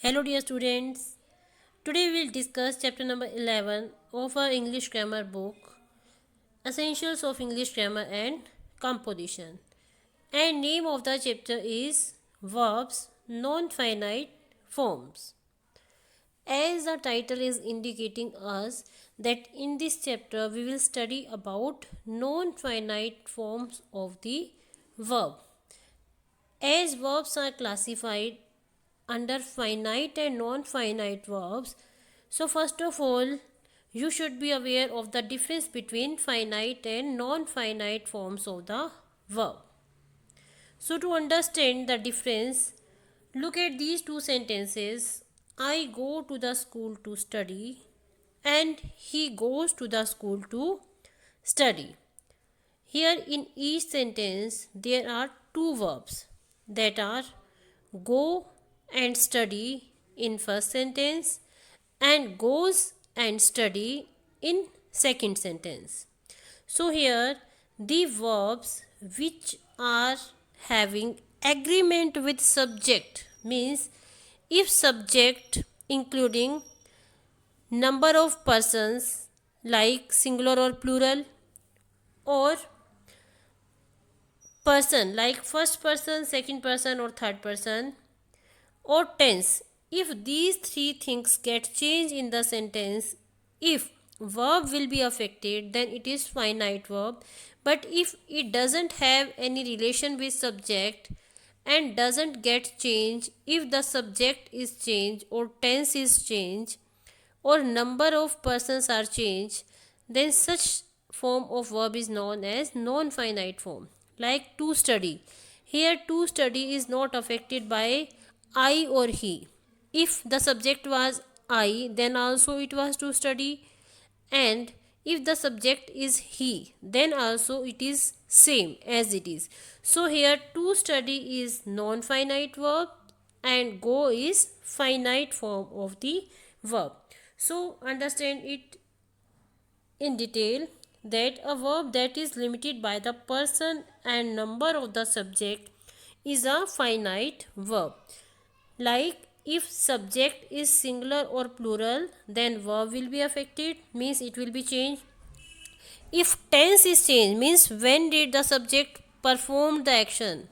Hello dear students. Today we will discuss chapter number 11 of our English grammar book, Essentials of English Grammar and Composition. And name of the chapter is Verbs Non-Finite Forms. As the title is indicating us that in this chapter we will study about non-finite forms of the verb. As verbs are classified under finite and non-finite verbs, so first of all you should be aware of the difference between finite and non-finite forms of the verb. So to understand the difference, look at these two sentences. I go to the school to study and he goes to the school to study. Here in each sentence there are two verbs, that are go and study in first sentence and goes and study in second sentence. So here the verbs which are having agreement with subject means if subject including number of persons like singular or plural, or person like first person, second person or third person, or tense. If these three things get changed in the sentence, if verb will be affected, then it is finite verb. But if it doesn't have any relation with subject and doesn't get changed, if the subject is changed or tense is changed or number of persons are changed, then such form of verb is known as non-finite form. Like to study. Here to study is not affected by I or he. If the subject was I, then also it was to study, and if the subject is he, then also it is same as it is. So here to study is non-finite verb and go is finite form of the verb. So understand it in detail that a verb that is limited by the person and number of the subject is a finite verb. Like if subject is singular or plural, then verb will be affected, means it will be changed. If tense is changed, means when did the subject perform the action,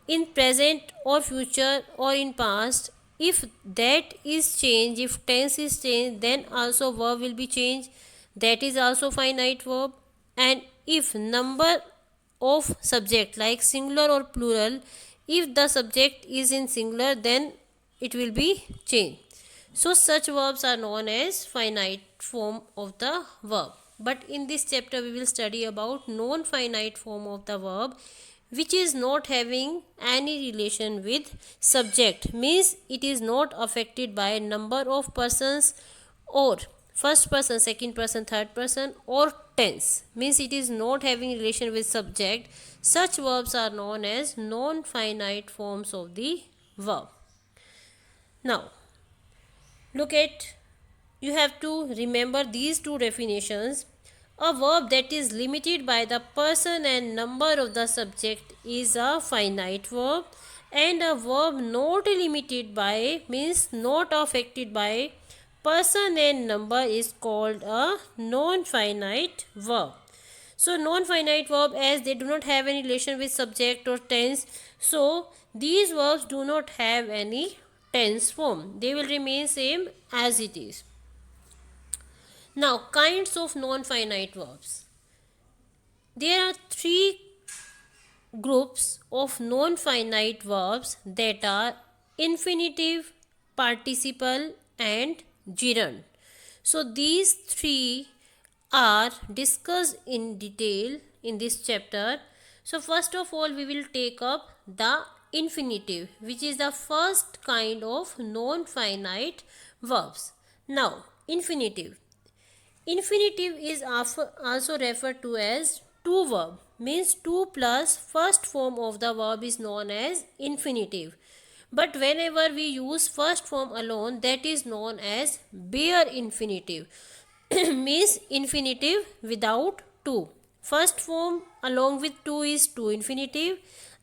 in present or future or in past, if that is changed, if tense is changed, then also verb will be changed, that is also finite verb. And if number of subject like singular or plural, if the subject is in singular, then it will be changed. So such verbs are known as finite form of the verb. But in this chapter we will study about non-finite form of the verb, which is not having any relation with subject, means it is not affected by number of persons or first person, second person, third person, or tense, means it is not having relation with subject. Such verbs are known as non-finite forms of the verb. Now look at, you have to remember these two definitions. A verb that is limited by the person and number of the subject is a finite verb, and a verb not limited by means not affected by person and number is called a non-finite verb. So non-finite verb, as they do not have any relation with subject or tense, so these verbs do not have any tense form, they will remain same as it is. Now kinds of non-finite verbs. There are three groups of non-finite verbs, that are infinitive, participle and gerund. So these three are discussed in detail in this chapter. So first of all we will take up the infinitive, which is the first kind of non-finite verbs. Now infinitive. Infinitive is also referred to as to verb, means to plus first form of the verb is known as infinitive. But whenever we use first form alone, that is known as bare infinitive, means infinitive without to. First form along with to is to infinitive,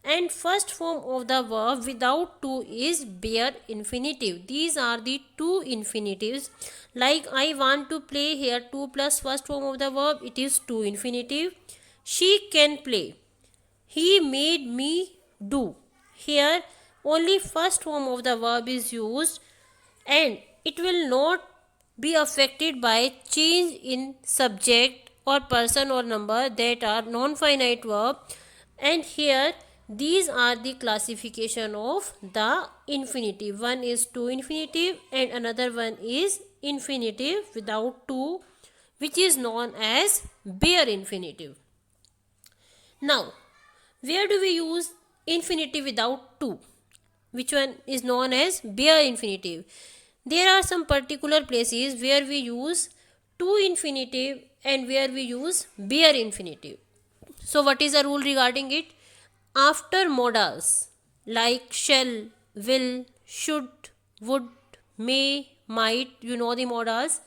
and first form of the verb without to is bare infinitive. These are the two infinitives. Like I want to play, here to plus first form of the verb, it is to infinitive. She can play, he made me do, here only first form of the verb is used, and it will not be affected by change in subject or person or number, that are non-finite verb. And here these are the classification of the infinitive. One is to infinitive and another one is infinitive without to, which is known as bare infinitive. Now, where do we use infinitive without to? Which one is known as bare infinitive? There are some particular places where we use to infinitive and where we use bare infinitive. So, what is the rule regarding it? After modals like shall, will, should, would, may, might, you know the modals.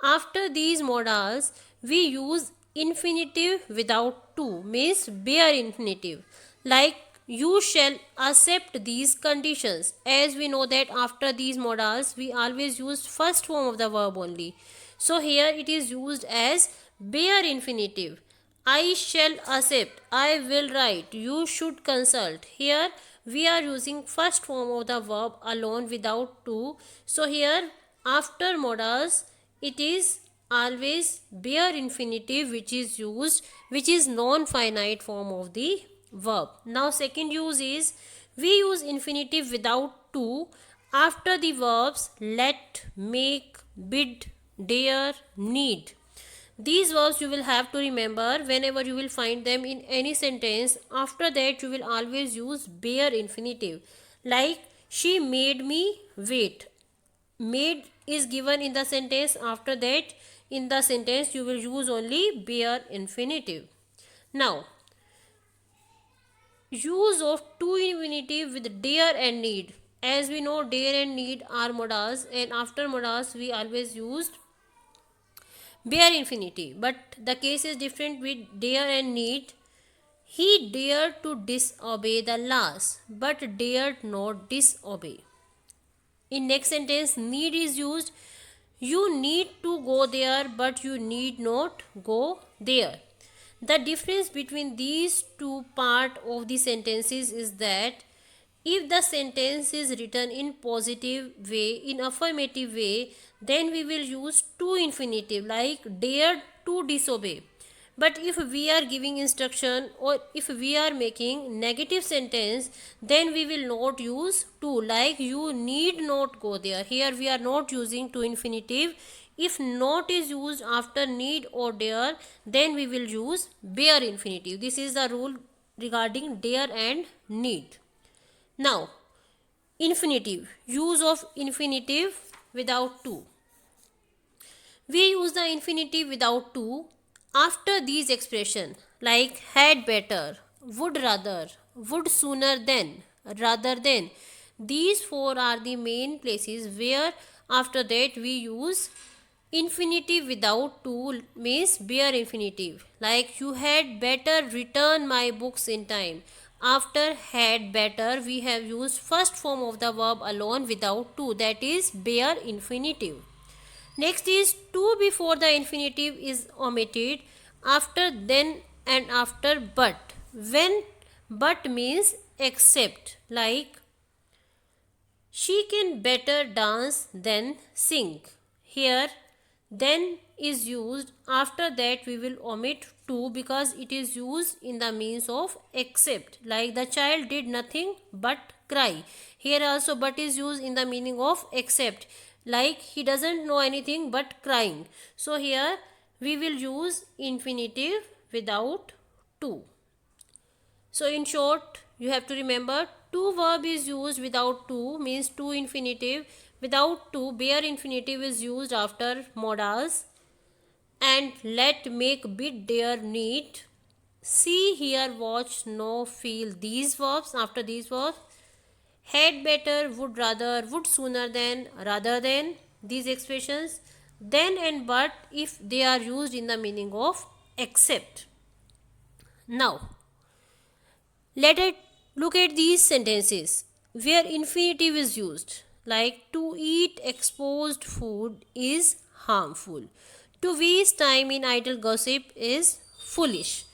After these modals, we use infinitive without to, means bare infinitive. Like you shall accept these conditions. As we know that after these modals, we always use first form of the verb only. So here it is used as bare infinitive. I shall accept, I will write, you should consult. Here we are using first form of the verb alone without to. So here after modals it is always bare infinitive which is used, which is non-finite form of the verb. Now second use is we use infinitive without to after the verbs let, make, bid, dare, need. These verbs you will have to remember whenever you will find them in any sentence. After that you will always use bare infinitive. Like she made me wait. Made is given in the sentence. After that in the sentence you will use only bare infinitive. Now use of to infinitive with dare and need. As we know, dare and need are modals, and after modals we always used bare infinitive, but the case is different with dare and need. He dared to disobey the laws but dared not disobey. In next sentence need is used. You need to go there but you need not go there. The difference between these two part of the sentences is that if the sentence is written in positive way, in affirmative way, then we will use to infinitive like dared to disobey. But if we are giving instruction or if we are making negative sentence, then we will not use to, like you need not go there. Here we are not using to infinitive. If not is used after need or dare, then we will use bare infinitive. This is the rule regarding dare and need. Now, infinitive, use of infinitive without to. We use the infinitive without to after these expressions like had better, would rather, would sooner than, rather than. These four are the main places where after that we use infinitive without to, means bare infinitive. Like you had better return my books in time. After had better we have used first form of the verb alone without to, that is bare infinitive. Next is to before the infinitive is omitted, after then and after but. When but means except, like she can better dance than sing. Here then is used, after that we will omit to because it is used in the means of except, like the child did nothing but cry. Here also but is used in the meaning of except, like he doesn't know anything but crying. So here we will use infinitive without to. So in short you have to remember to verb is used without to, means to infinitive. Without to, bare infinitive is used after modals. And let, make, bid, dare, need. See, hear, watch, know, feel, these verbs. After these verbs, had better, would rather, would sooner than, rather than, these expressions. Then and but if they are used in the meaning of except. Now let Look at these sentences where infinitive is used, like to eat exposed food is harmful. To waste time in idle gossip is foolish.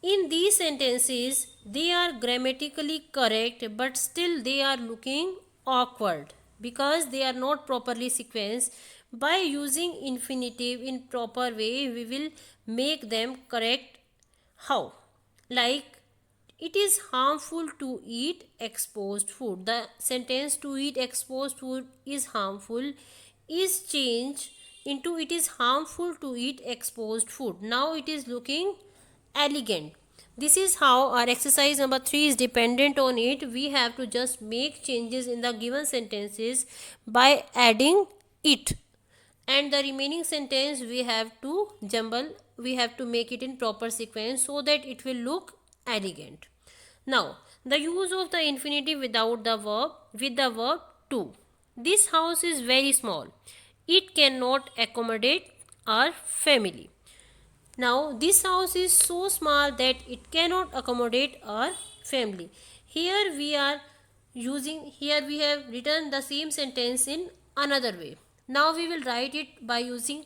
In these sentences, they are grammatically correct, but still they are looking awkward because they are not properly sequenced. By using infinitive in proper way, we will make them correct. How? Like, it is harmful to eat exposed food. The sentence to eat exposed food is harmful is changed into it is harmful to eat exposed food. Now it is looking elegant. This is how our exercise number 3 is dependent on it. We have to just make changes in the given sentences by adding it, and the remaining sentence we have to make it in proper sequence so that it will look elegant. Now, the use of the infinitive without the verb with the verb to. This house is very small. It cannot accommodate our family. Now, this house is so small that it cannot accommodate our family. Here we have written the same sentence in another way. Now we will write it by using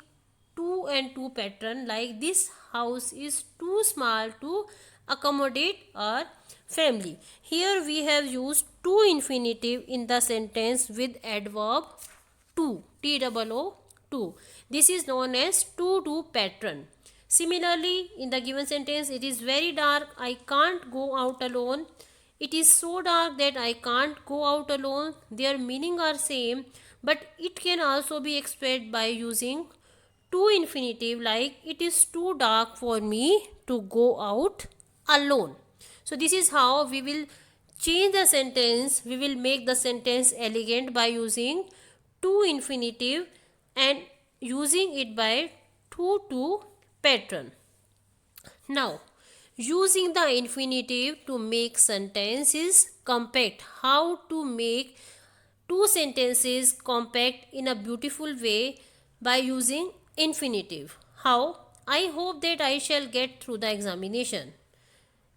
to and to pattern, like this house is too small to accommodate our family. Here we have used to infinitive in the sentence with adverb to, to. This is known as to pattern. Similarly, in the given sentence, it is very dark, I can't go out alone. It is so dark that I can't go out alone. Their meaning are same, but it can also be expressed by using to infinitive, like it is too dark for me to go out alone. So this is how we will change the sentence. We will make the sentence elegant by using to infinitive and using it by to pattern. Now, using the infinitive to make sentences compact. How to make two sentences compact in a beautiful way by using infinitive. How? I hope that I shall get through the examination.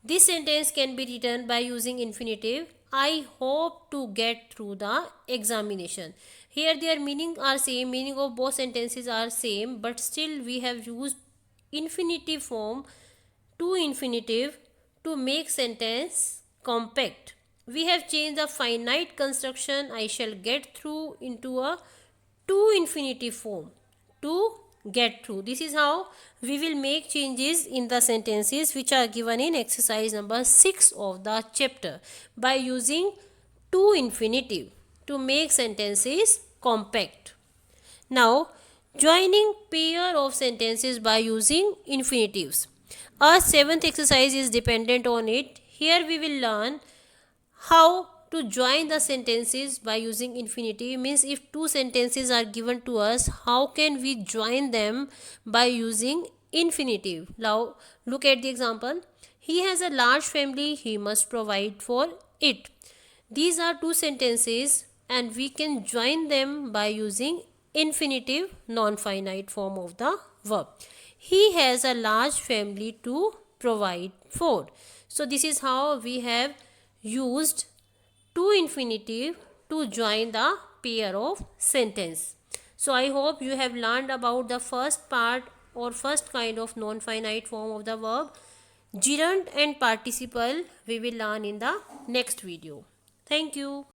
This sentence can be written by using infinitive. I hope to get through the examination. Here their meaning are same, meaning of both sentences are same, but still we have used infinitive form to infinitive to make sentence compact. We have changed the finite construction I shall get through into a to infinitive form, to get through. This is how we will make changes in the sentences which are given in exercise number 6 of the chapter by using to infinitive to make sentences compact. Now, joining pair of sentences by using infinitives. Our seventh exercise is dependent on it. Here we will learn how to join the sentences by using infinitive. Means if two sentences are given to us, how can we join them by using infinitive? Now look at the example. He has a large family, he must provide for it. These are two sentences and we can join them by using infinitive non-finite form of the verb. He has a large family to provide for. So this is how we have used to infinitive to join the pair of sentence. So I hope you have learned about the first part or first kind of non-finite form of the verb. Gerund and participle we will learn in the next video. Thank you.